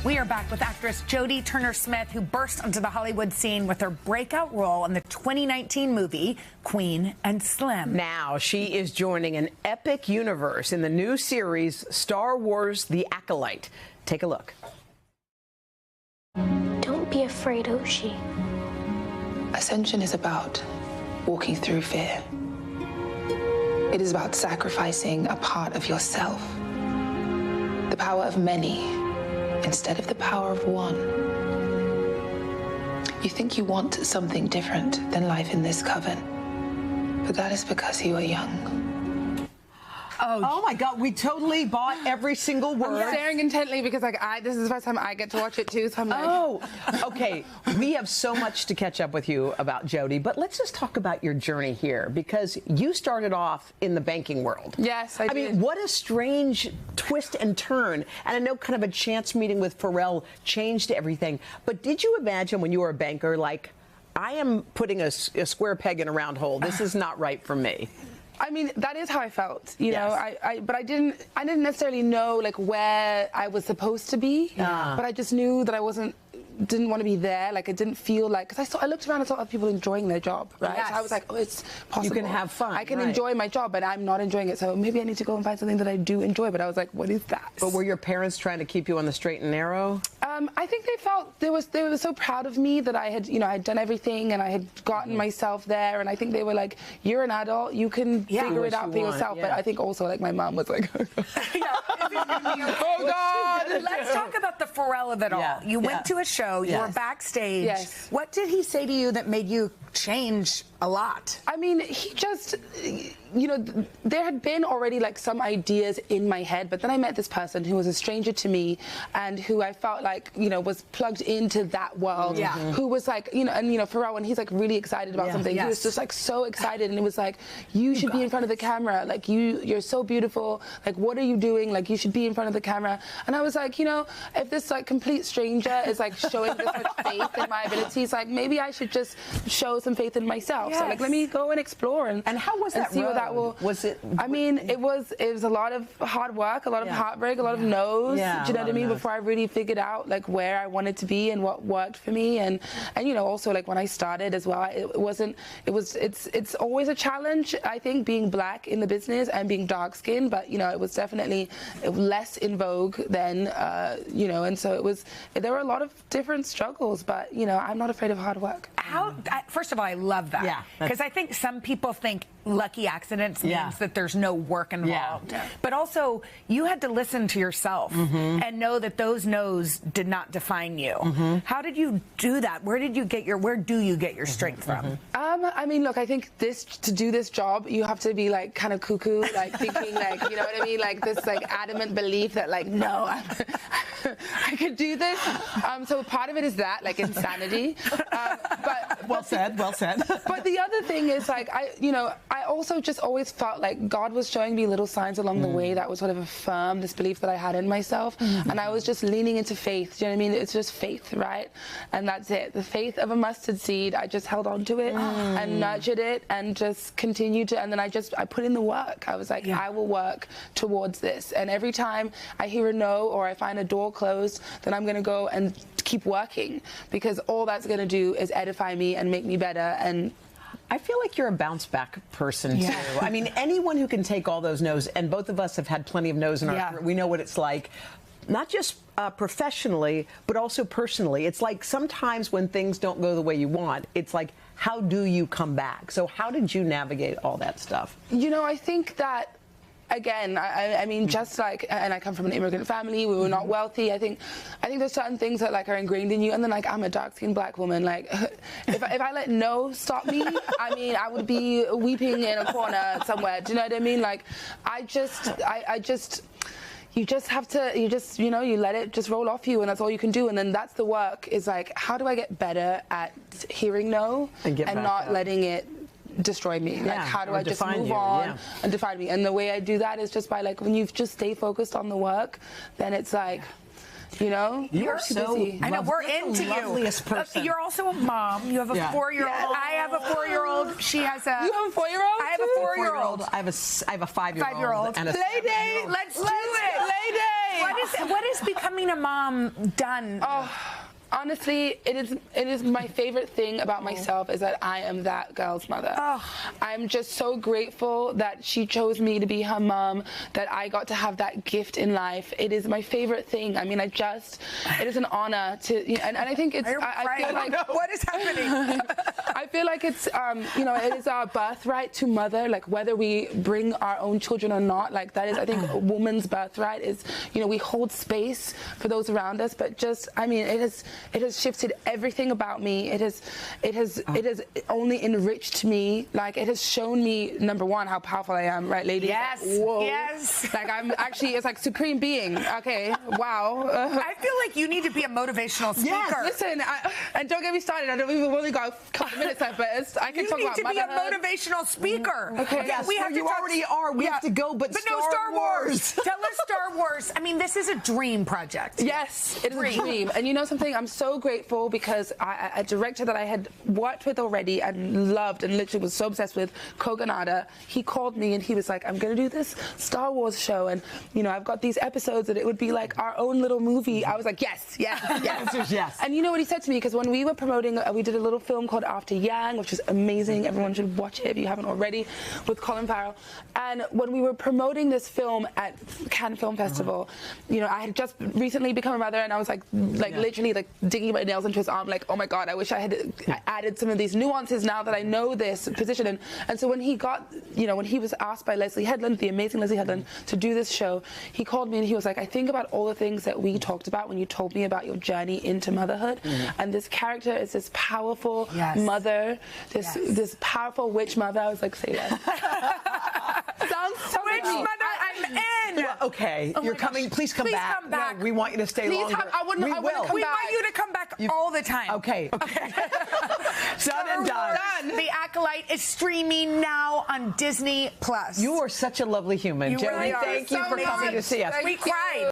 We are back with actress Jodie Turner-Smith, who burst onto the Hollywood scene with her breakout role in the 2019 movie Queen and Slim. Now she is joining an epic universe in the new series Star Wars: The Acolyte. Take a look. Don't be afraid, Oshi. Ascension is about walking through fear. It is about sacrificing a part of yourself. The power of many instead of the power of one. You think you want something different than life in this coven, but that is because you are young. Oh my God, we totally bought every single word. I'm staring intently because this is the first time I get to watch it too, so I'm like... Oh, okay. We have so much to catch up with you about, Jodie, but let's just talk about your journey here, because you started off in the banking world. Yes, I did. mean, what a strange twist and turn. And I know kind of a chance meeting with Pharrell changed everything, but did you imagine when you were a banker, like, I am putting a square peg in a round hole. This is not right for me. I mean, that is how I felt, you know. But I didn't necessarily know like where I was supposed to be. But I just knew that I didn't want to be there. Like, it didn't feel like, because I looked around and saw other people enjoying their job, right? Yes. So I was like, oh, it's possible. You can have fun. I can enjoy my job, but I'm not enjoying it. So maybe I need to go and find something that I do enjoy. But I was like, what is that? But were your parents trying to keep you on the straight and narrow? I think they felt they were so proud of me that I had, I had done everything and I had gotten myself there. And I think they were like, you're an adult, you can figure it out for yourself. But I think also like my mom was like, oh God. Let's talk about the Pharrell of it all. You went to a show, you were backstage. Yes. What did he say to you that made you change a lot? I mean, he just, there had been already like some ideas in my head, but then I met this person who was a stranger to me and who I felt like, was plugged into that world. Who was like, and Pharrell, when he's like really excited about something, he was just like so excited, and it was like, you should be in front of the camera. Like, you're so beautiful. Like, what are you doing? Like, you should be in front of the camera. And I was like, if this like complete stranger is like showing this much faith in my abilities, like maybe I should just show some faith in myself. So like, let me go and explore and how was that? See road? what that will. Was it? I mean, it was a lot of hard work, a lot of heartbreak, a lot of no's. Do you know what I mean? Before I really figured out like where I wanted to be and what worked for me, and also like when I started as well, it's always a challenge. I think being black in the business and being dark skinned, but it was definitely less in vogue then, and so there were a lot of different struggles, but I'm not afraid of hard work. First of all, I love that. Because I think some people think lucky accidents means that there's no work involved. But also, you had to listen to yourself and know that those no's did not define you. How did you do that? Where do you get your strength from? I mean, look, I think to do this job, you have to be like kind of cuckoo, like thinking like, you know what I mean? Like this like adamant belief that like, no, I could do this. So part of it is that, like insanity. But well said. But the other thing is like, I also just always felt like God was showing me little signs along the way that would sort of affirm this belief that I had in myself. And I was just leaning into faith. Do you know what I mean? It's just faith, right? And that's it. The faith of a mustard seed. I just held on to it and nurtured it and just continued to, and then I put in the work. I was like, I will work towards this. And every time I hear a no or I find a door closed, then I'm going to go and keep working, because all that's going to do is edify me and make me better. And I feel like you're a bounce back person too. I mean, anyone who can take all those no's, and both of us have had plenty of no's in our career. We know what it's like, not just professionally, but also personally. It's like sometimes when things don't go the way you want, it's like, how do you come back? So how did you navigate all that stuff? I think that, again, I mean, just like, and I come from an immigrant family, we were not wealthy. I think there's certain things that like are ingrained in you, and then like I'm a dark-skinned black woman. Like, if I let no stop me, I mean, I would be weeping in a corner somewhere. Do you know what I mean? Like, you just have to, you let it just roll off you, and that's all you can do. And then that's the work, is like, how do I get better at hearing no and not letting it destroy me? Like, how do I just move on and define me? And the way I do that is just by like, when you just stay focused on the work, then it's like, you're so busy. I know, we're into you. You're also a mom. You have a 4-year-old. I have a 4-year-old. She has a. You have a 4-year-old? I have a 4-year-old. I have a 5-year-old. And a Play date. Let's do it. Play date. What is becoming a mom done? Oh, honestly, it is my favorite thing about myself is that I am that girl's mother. I'm just so grateful that she chose me to be her mom, that I got to have that gift in life. It is my favorite thing. I mean, it is an honor to, and I think it's, I feel like, what is happening? I feel like it's, it is our birthright to mother, like whether we bring our own children or not, like that is, I think, a woman's birthright is, we hold space for those around us, but just, I mean, it has shifted everything about me. It has only enriched me. Like, it has shown me, number one, how powerful I am, right, ladies? Yes. Like, whoa. Yes. Like, I'm actually, it's like supreme being. Okay, wow. I feel like you need to be a motivational speaker. Yes, listen, and don't get me started. We've only got a couple of minutes left, but I can talk about motherhood. You need to be a motivational speaker. Okay, yes, you already are. We have to go, but no Star Wars. Tell us Star Wars. I mean, this is a dream project. Yes, it is a dream. And you know something? I'm so grateful because a director that I had worked with already and loved and literally was so obsessed with, Kotb, he called me and he was like, I'm going to do this Star Wars show, and I've got these episodes and it would be like our own little movie. I was like, yes. Yes. And you know what he said to me? Because when we were promoting, we did a little film called After Yang, which is amazing. Everyone should watch it if you haven't already, with Colin Farrell. And when we were promoting this film at Cannes Film Festival, I had just recently become a mother, and I was like literally like digging my nails into his arm, like, oh my God, I wish I had added some of these nuances now that I know this position. And so when he got, when he was asked by Leslie Headland, the amazing Leslie Headland, to do this show, he called me and he was like, I think about all the things that we talked about when you told me about your journey into motherhood. And this character is this powerful mother, this powerful witch mother. I was like, say that. Sounds so witch mother, I'm in. Well, okay, you're coming. Please come back. Come back. No, we want you to stay longer. I want to come back. We want you to come back all the time. Okay. Done and done. The Acolyte is streaming now on Disney+. You are such a lovely human. You Jodie, really are. thank you for coming to see us. We cried.